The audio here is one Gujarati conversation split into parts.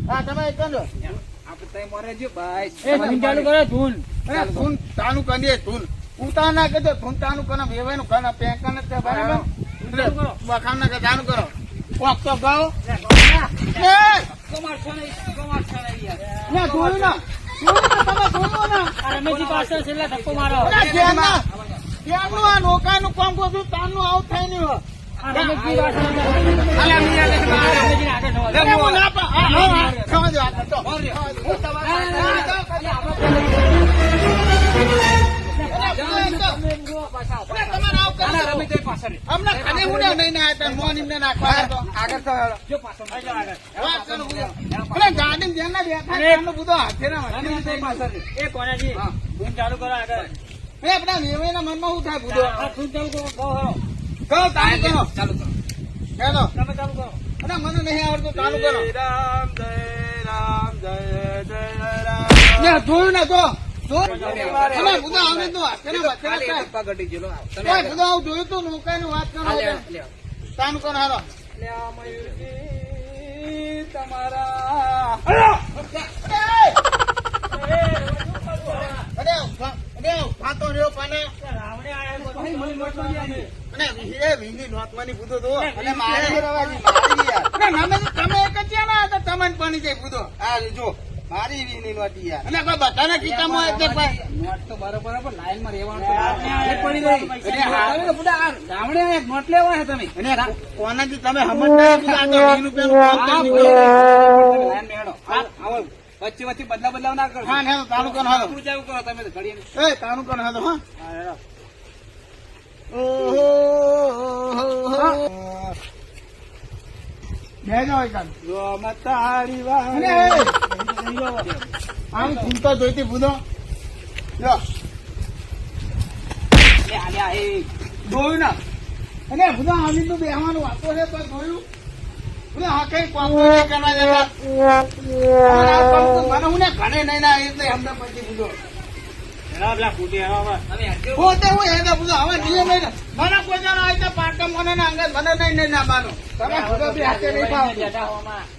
હા તમે કરો આપણે તઈ મોરે જો ભાઈ એ ધૂન ચાલુ કરો ધૂન. ધૂન તાનું કરીએ ધૂન ઉતાર ના કે ધૂન તાનું કરો વેવાય નું ઘર પેંકન છે બરાબર વખાણ ના કે તાનું કરો કોક તો ગાઓ કમાર છો નહીં યાર. ના જોયું ના તમે જોયું ના આ રમેશજી પાછળ છેલ્લા ધક્કો મારો. ત્યાંનું આ નોકાનું કામ કરું તાનું આવું થાય નહીં હોય આ રમેશજી પાછળ અલ્યા મી આલે છે બહાર. રમેશજીને આગળ થવા દો. હું ના પા સમજો આગળ તો હમણાં ખાને હું નહીં ના હતા મોન એમને નાખવા હતો આગળ તો જો પાછળ આગળ. વાત કરું ગાડી ધ્યાન ના બેઠા એમનો બધો હાથે ના એ કોનાજી ધૂન ચાલુ કરો આગળ. એ આપણા વેવાઈના મનમાં શું થાય બધો આ ધૂન ચાલુ કરો કહો હરો. કહો તાનું કરો ચાલુ કરો. હેલો તમે ચાલુ કરો. અને મને નહીં આવડતું ચાલુ કરો રામ જય રામ જય જય રામ. ને જોયું ને તો અમે બધો આવે તો હાથે ના ખાલી બચેલા એક પગ અડી ગયેલો. તમે થાય બધો આવું જોયું તું નોકાની વાત કરો તાનું કરો હાલો અલ્યા મયુરજી તમારા ફાતો રહ્યો પાને રાવણે આયા તો મને મોટમાં અને એ વીની નોતમાની બુધો તો અને મારે રવાજી મારી યાર નામે તમે એક જ ના હતા તમને પાણી જાય બુધો આ જો મારી વીની નોતી યાર અને કોઈ બધાના કીતામાં એટલે નોટ તો બરોબર પણ લાઈન માં રહેવાનું પડી ગઈ. અને હારે બધા આ ગામડે નોટ લેવા છે તમે અને કોનાથી તમે સમજતા નથી આ તો 20 રૂપિયાનું કામ કરી લાઈન મેળો આવો વચ્ચે વચ્ચે બદલાવ ના કરો. હા ને તાનું કોણ હાલો પૂરું ચાલુ કરો તમે તો ઘડીએ. એ તાનું કોણ હાલો હા બેજો એકાદ જો મતારી વાહ અને આમ ચિંતા જોઈતી બુધો જો લે આલ્યા એ જોયું ના અને બધા આમી તો બેહવાનું વાતો છે તો જોયું બધા હા કઈ પાપો નહીં કરવા જતા મને હું ને ઘરે નહીં ના એટલે અમને પછી બુધો પોતે હું એને બધું હવે નિયમ નહીં મને કોઈ જણા હોય તો પાટમ મને ના અંગત મને નહીં ના માનો તમે બુધો બી હાથે નહીં ખાવ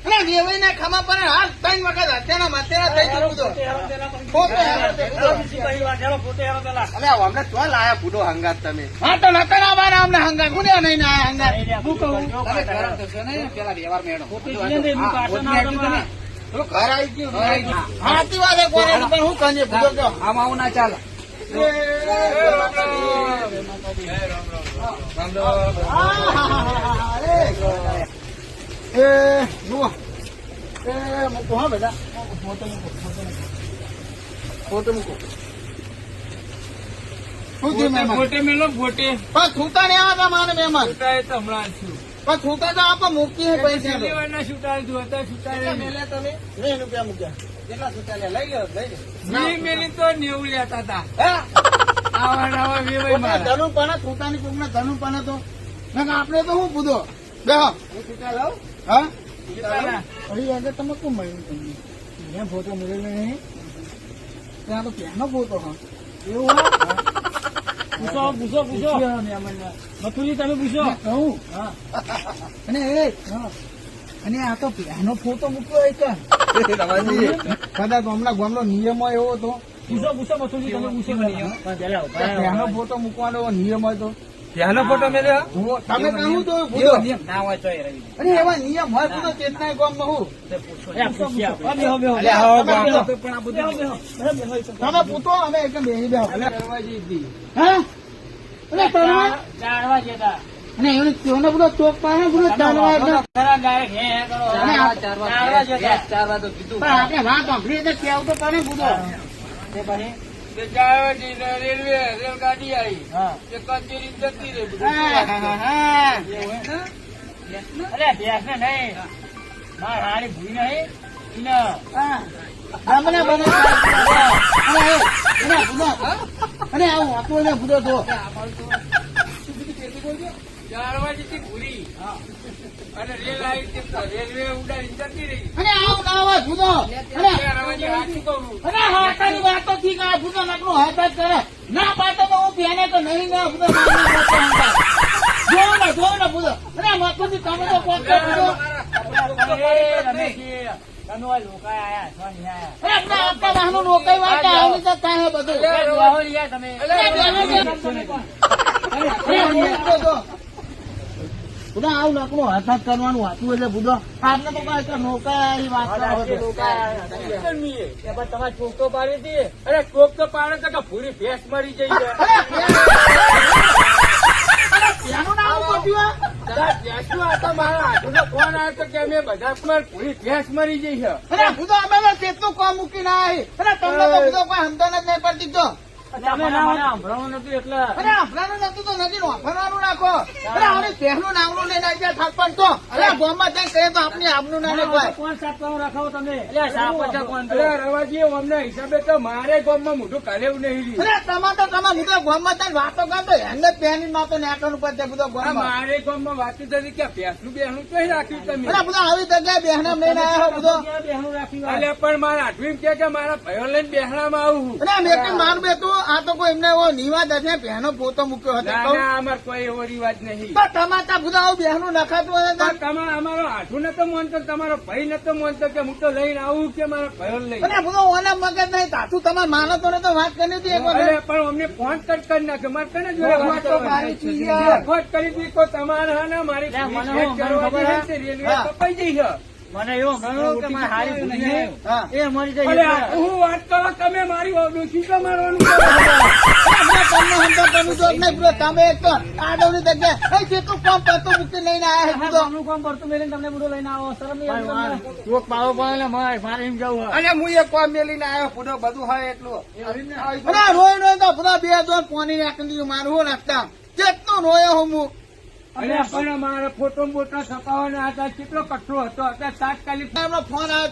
અને વેવાઈ ના ખમા પર હાથ 3 વખત હત્યાના માથેના થઈ ગયું બુધો પોતે અલે અમને તો લાયા બુધો હંગાત તમે હા તો નતા ના બારા અમને હંગાત કોને નહીં ના હંગાત હું કહું તમે ગરમ થશો ને પેલા વ્યવહાર મેળો ઘર આવી ગયું હાથી વાત કોને પણ હું કહીએ બુધો કયો આમ આવું ના ચાલે જુઓ મૂકો હા બેટા ફોટો મૂકો શું થયું મહેમાન ગોટે મેલો ગોટે. પણ છૂટા નહીં આવતા મારે મહેમાન છૂટાય તો હમણાં છું. પણ છૂટા તો આપણે મૂકીએ પૈસા તો. શનિવારના છૂટાય છું, અત્યારે છૂટાય નહીં. તમે 20 રૂપિયા મૂક્યા કેટલા છૂટા લે લઈ લો લઈ લો. વી મેલી તો 90 લેતા હતા. હા આવા નવા વેવાઈ મારા. ધનુ પાના છૂટાની કોકના ધનુ પાના તો આપણે તો શું પૂછો બેહો છૂટા લાવ હા છૂટાના. અરે આગળ તમે કોણ મળ્યું તમને મેં ફોટો મળેલો નહીં ત્યાં તો પહેનો ફોટો હા એવું પૂછો પૂછો મથુરજી તમે પૂછો. કહું હા અને અને આ તો પહેનો ફોટો મૂક્યો હોય ક્યાં કદાચ ગામનો નિયમ હોય એવો તો પૂછો મથુરજી તમે પૂછો. પહેનો ફોટો મૂકવાનો એવો નિયમ હોય તો ત્યાંનો ફોટો મેલ્યો તમે કહું તો એવો નિયમ ના હોય તો રવિ અરે એવા નિયમ હોય તો ચેતના ગામ નો હું તમે પૂછો અમે એકદમ બેસી બેહો હા એટલે તરવા જાણવા જતા. અને એને તેનો બધો ચોક પાસે બધો ચાલવા એટલે ખરા ડાયરેક્ટ હે કરો. જાણવા જતા. ચાર વાર તો કીધું પણ આપણે વાત સાંભળી એટલે કેવું તો પડે બધો તે પછી રેલગાડી આવી હા. કચેરી જતી રહી અરે ભેંસ ને નહીં માર હારી ભૂઈ નહીં ઈને ગામને બને અને આવું વાતો ને બધો તો ચારવા જતી ભૂરી અને રેલ આવી રેલવે ઉડાડી જતી રહી અને આવું ના હોય ભૂતો અને હાચું કહું અને હાથાની વાતો થી આ ભૂતો નકરું હાથ જ કરે ના પાતો તો હું બેને તો નહીં ના ભૂતો જો ને ભૂતો અને વાતો થી તમે તો પોતે ભૂતો તમે ઓય લોકાય આયા છો નહીં આયા. અરે આપણે આપણા વાહનો રોકાઈ વાળતા આવી તો થાય બધું. એ બેહો ને યાર તમે. બુધા આવું લાકડું હાથ કરવાનું વાંચું એટલે બુધો આપણે તો કઈ નોકાઈ વાત તમારે ચોક તો પાડી હતી. અરે કોક તો પાડે તો કે ભૂરી ભેંસ મરી જઈ છે. ત્યાંનું નામ બોલ્યું ભેંસનું આ તો મારા હાથનો ફોન આવ્યો તો કે અમે બધા ભૂરી ભેંસ મરી જઈ છે. અરે બુધો અમે તો કેટલું કામ મૂકીને આવ્યા અરે તમને તો બુધો કોઈ સમજણ જ નહીં પડતી તો તમે ના સાંભળવાનું નતું એટલે. અરે અફરાનું નતું તો નથી વાપરવાનું નાખો અરે હવે પહેલું નામનું લઈને આવી જાય થાપણ તો અરે ગોમાં ત્યાં કહે તો આપની આપનું ના કોઈ કોણ સાફ કરવાનું રાખાવો તમે? એટલે સાફ પછી કોણ તો? અરે રવાજી અમને હિસાબે તો મારે ગામમાં મોઢું કાઢેવું નહીં રહ્યું. અરે તમારે બુધો ગોમાં ત્યાં વાતો કરતો હેંગે પેની માં તો નાખવાનું પડશે બુધો આ ગોમાં મારે ગામમાં વાતું થતી કે ભેંસનું બેહણું કઈ રાખ્યું તમે? અરે બુધો આવી જગ્યાએ બેહના લઈને આવ્યો બુધો ક્યાં બેહણું રાખ્યું? અલે પણ મારા હાથવીમ કે મારા ભયો લઈને બેહણામાં આવું. અરે મેં માર બેઠું આ તો કોઈ એમને એવો નિવાદ હશે પહેનો પોતો મૂક્યો હતો ના કહું. ના અમાર કોઈ એવો રિવાજ નહીં. તો તમારા બુધો આવું બેહનું નખાતું હોય તો પણ તમારે અમારો હાથું નતો માનતો, તમારો ભાઈ નતો માનતો કે હું તો લઈને આવું કે મારા ભયો લઈ. અરે બુધો ઓના મગજ નહીં તાતું તમારે માનો તો ને તો વાત કરી હતી એક વખત અરે પણ અમને ફોન કરી નાખ્યો. મારે કને જોડે વાત કરવાની છે? વાત કરી હતી કોઈ તમારે હા ને મારી લે, મને ભેટ હું કરવાની ખબર હે? છે, રેલવે હા. કપાઈ જઈ છે. મને એવું ગણ્યું કે મારે હારી ભૂલી છે. હા. એ મરી અરે જાય આ એટલે. હું વાત કરો તમે મારી ડોશી તો મારવાનું કરો. તમને સમજો નહીં બુધો તમે એક તો આડવની જગ્યાએ જેટલું કામ કરતું મૂકી લઈને આવ્યા છે આ બુધો ગામનું કામ પડતું મેલીને તમને બધું લઈને આવો. શરમ નહીં આવતી તમને? ચોક પાડવો પડે ને મારે એમ જવું હોય. અને હું એક કોમ મેલીને આવ્યો પૂરો બધું હોય એટલું. અરે રોય તો બધા બે દોર પાણી નાખી દીધું મારું હું નાખતા જેટલું રોયો હું અને પણ મારે ફોટો બોટો છપાવવાના હતા. કેટલો કઠરો હતો અત્યારે તાત્કાલિક એમનો ફોન આવ્યો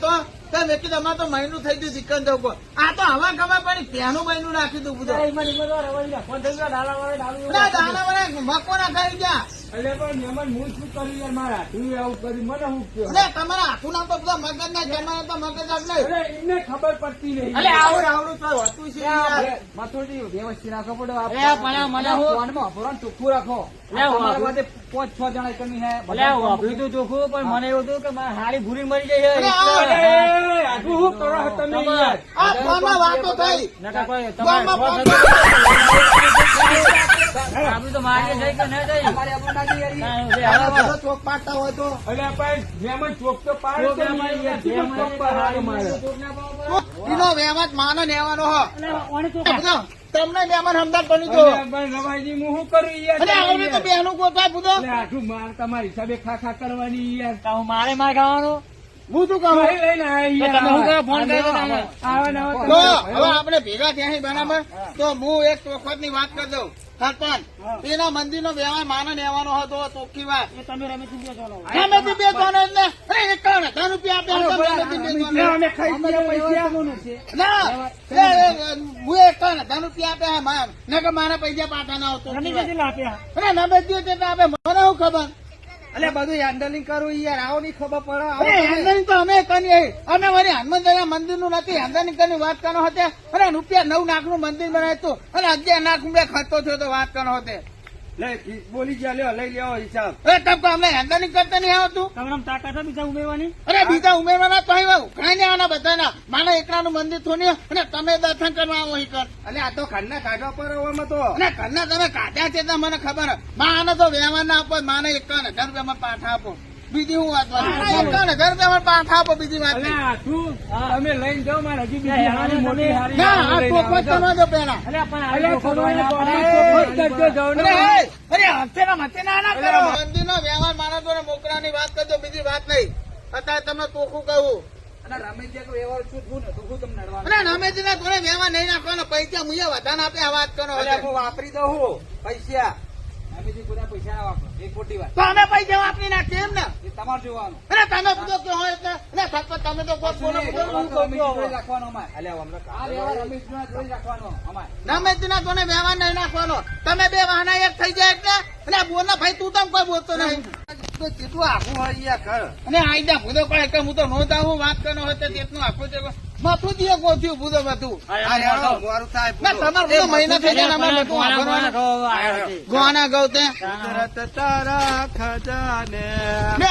તો મેં કીધું અમારે તો મહિનું થઈ ગયું ચિકન જવું આ તો હવા ખબર પડી ત્યાંનું મહિનું નાખી દઉં બધું એમાં રવાઈ ગયા. ફોન થઈ ગયો, ડાલાવાળા ડાલું. દાના વાળા મકો ના ખાઈ ગયા એટલે પણ મહેમાન હું શું કર્યું યાર મારા હાથું આવું કર્યું મને શું કહ્યું? અરે તમારા આખું નામ તો બધા મગજ ના જમાના તો મગજ જ નહીં અરે એમને ખબર પડતી નહીં. અરે આવડું તો હતું છે યાર. મથોડી વ્યવસ્થિત રાખો પડે. અરે પણ આ મને હું- ફોનમાં ભરણ ચોખ્ખું રાખો. લે, હું તમારા આપું. માટે 5-6 જણા કમી હે. ભલે હું વાપર્યું તું ચોખ્ખું, પણ મને એવું હતું કે મારે હારી ભૂરી મરી જાય છે. અરે, એટલે- અરે, આટલું શું કરો છો તમે યાર? આ ફોનમાં વાતો થઈ નકા કોઈ ફોનમાં તમારે ફોન આપડું તો મારી જાય કે નહીં જાય? અમારે આપણું ના જઈએ. ના, એ આ હાલો. બધો ચોક પાડતા હોય તો અરે પણ જેમાં ચોક તો પાડે ચોક તો ના નહીં યાર. પાડે, જેમાં ચોક પાડે મારે. ચોક ના પાડો. એનો વહેમત માનો નેવાનો હો એટલે ઓને ચોક બધો તમને મહેમાન હમદાર બની દો અરે પણ રવાજી હું શું કરું યાર? અરે આવડે તો બેનું ગોઠવાય બધો અરે આટલું માર તમારી હિસાબે ખા કરવાની યાર. તો હું મારે માર ખાવાનું. હું શું કહું કઈ લઈને આયા તો તમે શું યાર? કરો? ફોન કર્યો તો તમે? આવા ને આવા તો તમે હવે આપણે ભેગા થયા બરાબર તો હું એક વખત ની વાત કરી દઉં સરપંચ એના મંદિર નો વ્યવહાર માનો નેવાનો હતો ચોખ્ખી વાત એ તમે રમેશજી બે ચાલો. રમેશજી બે ત્રણ એટલે અરે 51,000 રૂપિયા આપ્યા હતા રમેશજી બે ત્રણ. અમે ખાઈ ગયા પૈસા. ના હું 51,000 રૂપિયા આપ્યા માર નકર મારા પૈસા પાછા ના આવતો રમેશજી કેટલા આપ્યા? અરે રમેશજી કેટલા આપે મને શું ખબર અલે બધું હેન્ડલિંગ કરું યાર. આવો નહીં ખબર પડે. અરે હેન્ડલિંગ તો અમે કરીએ અમે વળી હનુમાનદાના મંદિર નું નથી હેન્ડલિંગ કરી વાત કરવાનો હતો અરે રૂપિયા 9 લાખ નું મંદિર બનાવ્યું હતું અને 11 લાખ રૂપિયા ખર્ચો થયો તો વાત કરવાનો હતો બોલી ગયા લ્યો, લઈ લેવો હિસાબ. અરે તબ તો અમને હેન્ડલિંગ કરતા નહીં આવતું તમારે આમ તાકાત છે બીજા ઉમેરવાની? અરે બીજા ઉમેરવાના તો આવ્યું કઈ નહીં આવવાના બધાના મારા એકલાનું મંદિર થોડી અને તમે દર્શન કરવા આવો અહીં કર અલે આ તો ખાના કાઢવા પર આવવામાં તો. અને ઘરના તમે કાઢ્યા છે તો મને ખબર હે. માને તો વ્યવહાર ના આપો માને 51,000 રૂપિયામાં પાઠા આપો બીજી હું વાત 51,000 રૂપિયામાં પાઠા આપો બીજી વાત અલે નહીં. આ શું? તમે લઈને જાઓ મારે હજી ના, બીજી યાર, હારી તમે- મોટી હારી ના આ લઈને ચોખવટ આવો. કરવા દો પેલા અલ્યા પણ અલે આવી ખબર ચોખ્ખો નહીં, હોય ચોખ્ખો જ કરજો, જાઓ ને. અરે હસ્તેના મથેના ના કરો મંદિરનો વ્યવહાર માણસોને મોકલાની વાત કરજો બીજી વાત નહીં અત્યારે તમને ચોખ્ખું કહું અને રમેશજી કોઈ વ્યવહાર છું ને તો હું તમને નડવાનું. અને રમેશજીના થોડે વ્યવહાર નહીં નાખવાનો પૈસા મુયા વધારે આપે આ વાત કરો અલે હું વાપરી દઉં હું પૈસા. રમેશજી બધા પૈસા ના વાપરો. એક ખોટી વાત. તો અમે પૈસા વાપરી નાખીએ એમ ને એ તમારે જોવાનું. અરે તમે બધો કે હોય એટલે અરે સરપંચ તમે તો કોઈ બોલો રમેશજી જોડે રાખવાનો અમારે. અલે આ વ્યવહાર રમેશજી જોડે રાખવાનો અમારે. રમેશજીના થોડે વ્યવહાર નહીં નાખવાનો તમે બે વાહના એક થઈ જાય એટલે અને બોલ ના ભાઈ તું તો કોઈ બોલતો નહીં તો કેટલું આખું હોય યાર ઘર. અને આઈદા ભૂદો કોઈ કે હું તો નોંધાવું વાત કરવાનો હોય તો તેટલું આખું છે માથું દિયો ગોઠ્યું ભૂદો બધું આ હેડો, મોરું થાય ના પૂરો. તમારે બધો મહિના થઈ જાય ને અમારે બધું વાપરવાનું. ગોવાના ગૌ તે તારા ખજાને બે